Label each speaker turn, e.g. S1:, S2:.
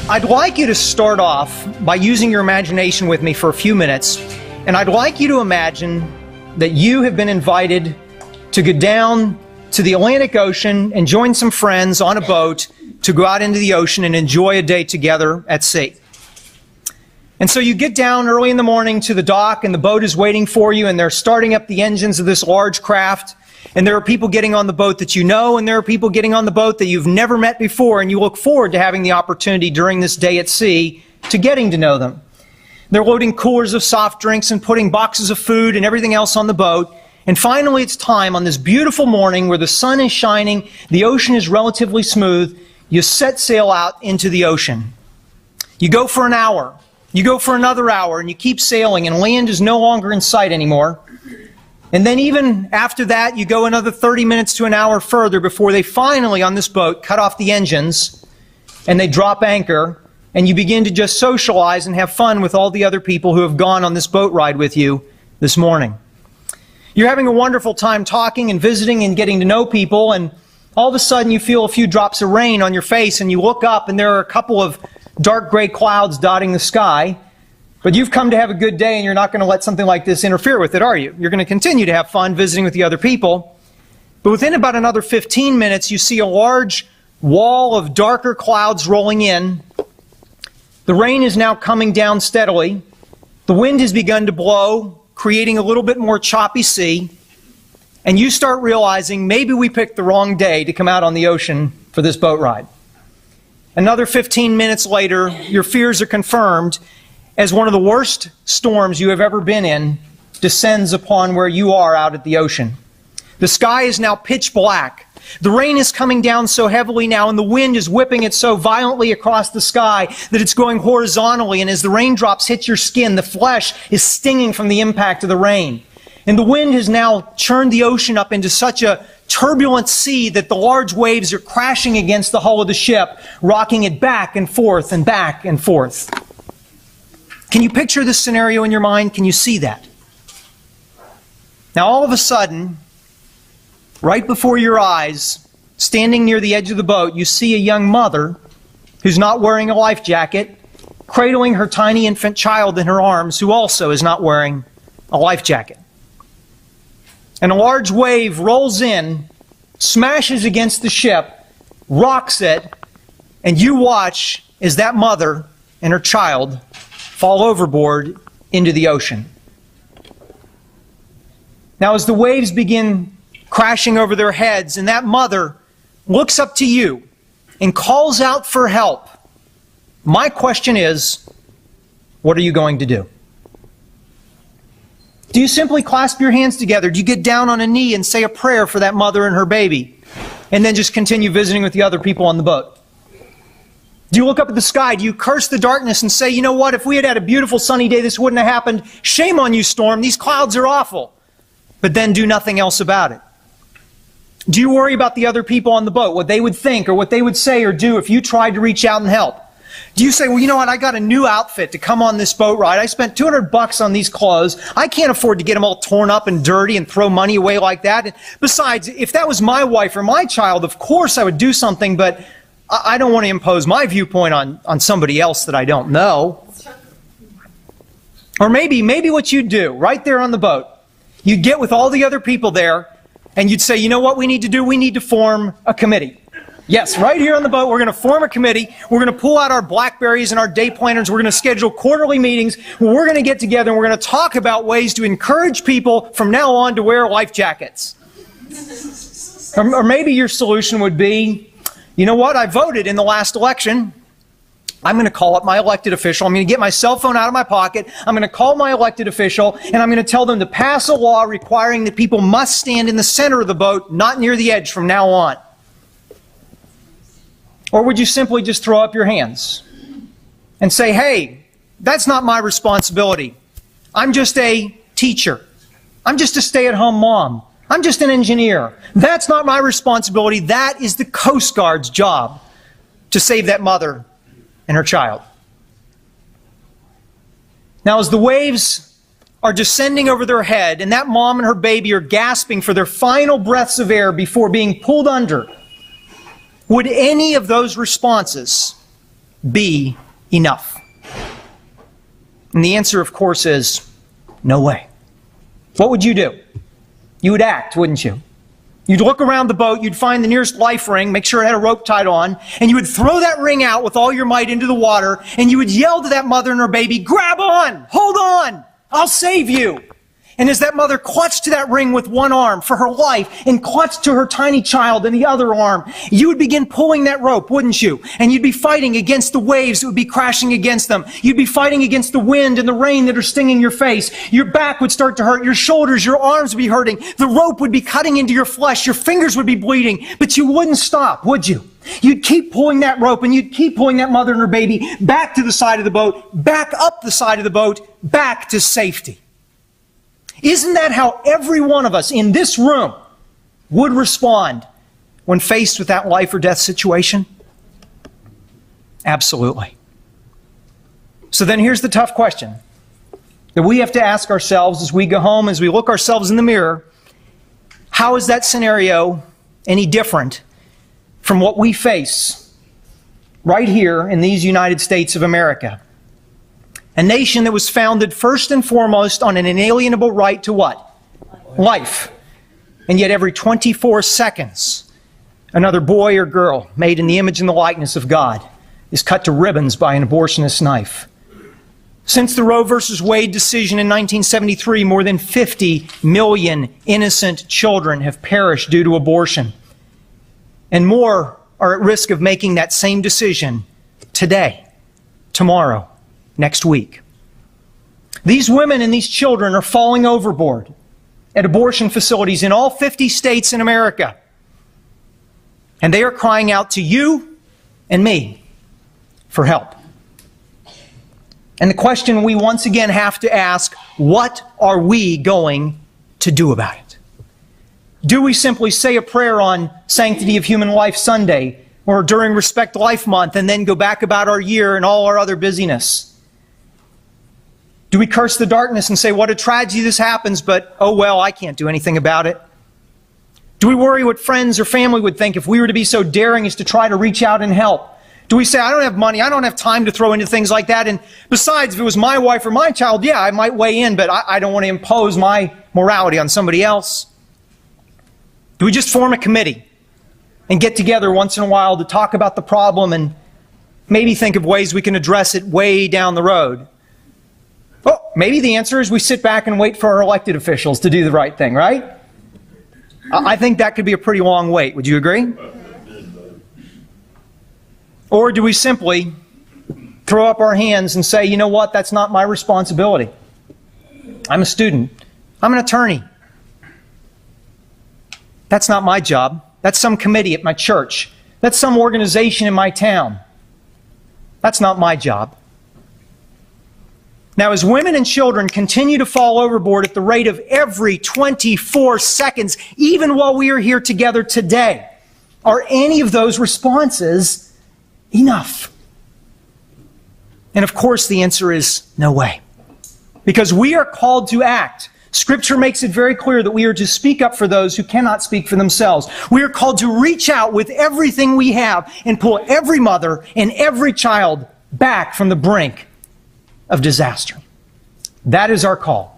S1: I'd like you to start off by using your imagination with me for a few minutes, and I'd like you to imagine that you have been invited to go down to the Atlantic Ocean and join some friends on a boat to go out into the ocean and enjoy a day together at sea. And so you get down early in the morning to the dock, and the boat is waiting for you, and they're starting up the engines of this large craft. And there are people getting on the boat that you know, and there are people getting on the boat that you've never met before, and you look forward to having the opportunity during this day at sea to getting to know them. They're loading coolers of soft drinks and putting boxes of food and everything else on the boat. And finally, it's time on this beautiful morning where the sun is shining, the ocean is relatively smooth, you set sail out into the ocean. You go for an hour, you go for another hour, and you keep sailing, and land is no longer in sight anymore. And then even after that, you go another 30 minutes to an hour further before they finally, on this boat, cut off the engines and they drop anchor, and you begin to just socialize and have fun with all the other people who have gone on this boat ride with you this morning. You're having a wonderful time talking and visiting and getting to know people, and all of a sudden you feel a few drops of rain on your face, and you look up and there are a couple of dark gray clouds dotting the sky. But you've come to have a good day, and you're not going to let something like this interfere with it, are you? You're going to continue to have fun visiting with the other people. But within about another 15 minutes, you see a large wall of darker clouds rolling in. The rain is now coming down steadily. The wind has begun to blow, creating a little bit more choppy sea. And you start realizing maybe we picked the wrong day to come out on the ocean for this boat ride. Another 15 minutes later, your fears are confirmed as one of the worst storms you have ever been in descends upon where you are out at the ocean. The sky is now pitch black. The rain is coming down so heavily now, and the wind is whipping it so violently across the sky that it's going horizontally, and as the raindrops hit your skin, the flesh is stinging from the impact of the rain. And the wind has now churned the ocean up into such a turbulent sea that the large waves are crashing against the hull of the ship, rocking it back and forth and back and forth. Can you picture this scenario in your mind? Can you see that? Now all of a sudden, right before your eyes, standing near the edge of the boat, you see a young mother who's not wearing a life jacket, cradling her tiny infant child in her arms, who also is not wearing a life jacket. And a large wave rolls in, smashes against the ship, rocks it, and you watch as that mother and her child fall overboard into the ocean. Now, as the waves begin crashing over their heads, and that mother looks up to you and calls out for help, my question is, what are you going to do? Do you simply clasp your hands together? Do you get down on a knee and say a prayer for that mother and her baby, and then just continue visiting with the other people on the boat? Do you look up at the sky? Do you curse the darkness and say, you know what, if we had had a beautiful sunny day, this wouldn't have happened. Shame on you, storm. These clouds are awful. But then do nothing else about it. Do you worry about the other people on the boat, what they would think or what they would say or do if you tried to reach out and help? Do you say, well, you know what, I got a new outfit to come on this boat ride. I spent $200 on these clothes. I can't afford to get them all torn up and dirty and throw money away like that. And besides, if that was my wife or my child, of course I would do something, but I don't want to impose my viewpoint on somebody else that I don't know. Or maybe what you'd do right there on the boat, you'd get with all the other people there and you'd say, you know what we need to do? We need to form a committee. Yes, right here on the boat, we're going to form a committee. We're going to pull out our BlackBerries and our day planners. We're going to schedule quarterly meetings where we're going to get together and we're going to talk about ways to encourage people from now on to wear life jackets. Or maybe your solution would be, you know what, I voted in the last election. I'm going to call up my elected official. I'm going to get my cell phone out of my pocket. I'm going to call my elected official, and I'm going to tell them to pass a law requiring that people must stand in the center of the boat, not near the edge from now on. Or would you simply just throw up your hands and say, hey, that's not my responsibility. I'm just a teacher. I'm just a stay-at-home mom. I'm just an engineer. That's not my responsibility. That is the Coast Guard's job to save that mother and her child. Now, as the waves are descending over their head and that mom and her baby are gasping for their final breaths of air before being pulled under, would any of those responses be enough? And the answer, of course, is no way. What would you do? You would act, wouldn't you? You'd look around the boat, you'd find the nearest life ring, make sure it had a rope tied on, and you would throw that ring out with all your might into the water, and you would yell to that mother and her baby, grab on, hold on, I'll save you. And as that mother clutched to that ring with one arm for her life and clutched to her tiny child in the other arm, you would begin pulling that rope, wouldn't you? And you'd be fighting against the waves that would be crashing against them. You'd be fighting against the wind and the rain that are stinging your face. Your back would start to hurt. Your shoulders, your arms would be hurting. The rope would be cutting into your flesh. Your fingers would be bleeding. But you wouldn't stop, would you? You'd keep pulling that rope and you'd keep pulling that mother and her baby back to the side of the boat, back up the side of the boat, back to safety. Isn't that how every one of us in this room would respond when faced with that life or death situation? Absolutely. So then here's the tough question that we have to ask ourselves as we go home, as we look ourselves in the mirror. How is that scenario any different from what we face right here in these United States of America? A nation that was founded first and foremost on an inalienable right to what? Life. And yet every 24 seconds, another boy or girl made in the image and the likeness of God is cut to ribbons by an abortionist knife. Since the Roe v. Wade decision in 1973, more than 50 million innocent children have perished due to abortion. And more are at risk of making that same decision today, tomorrow, next week. These women and these children are falling overboard at abortion facilities in all 50 states in America. And they are crying out to you and me for help. And the question we once again have to ask, what are we going to do about it? Do we simply say a prayer on Sanctity of Human Life Sunday or during Respect Life Month and then go back about our year and all our other busyness? Do we curse the darkness and say, what a tragedy this happens, but oh well, I can't do anything about it? Do we worry what friends or family would think if we were to be so daring as to try to reach out and help? Do we say, I don't have money, I don't have time to throw into things like that, and besides, if it was my wife or my child, yeah, I might weigh in, but I don't want to impose my morality on somebody else? Do we just form a committee and get together once in a while to talk about the problem and maybe think of ways we can address it way down the road? Well, maybe the answer is we sit back and wait for our elected officials to do the right thing, right? I think that could be a pretty long wait. Would you agree? Or do we simply throw up our hands and say, you know what, that's not my responsibility. I'm a student. I'm an attorney. That's not my job. That's some committee at my church. That's some organization in my town. That's not my job. Now, as women and children continue to fall overboard at the rate of every 24 seconds, even while we are here together today, are any of those responses enough? And of course, the answer is no way. Because we are called to act. Scripture makes it very clear that we are to speak up for those who cannot speak for themselves. We are called to reach out with everything we have and pull every mother and every child back from the brink of disaster. That is our call.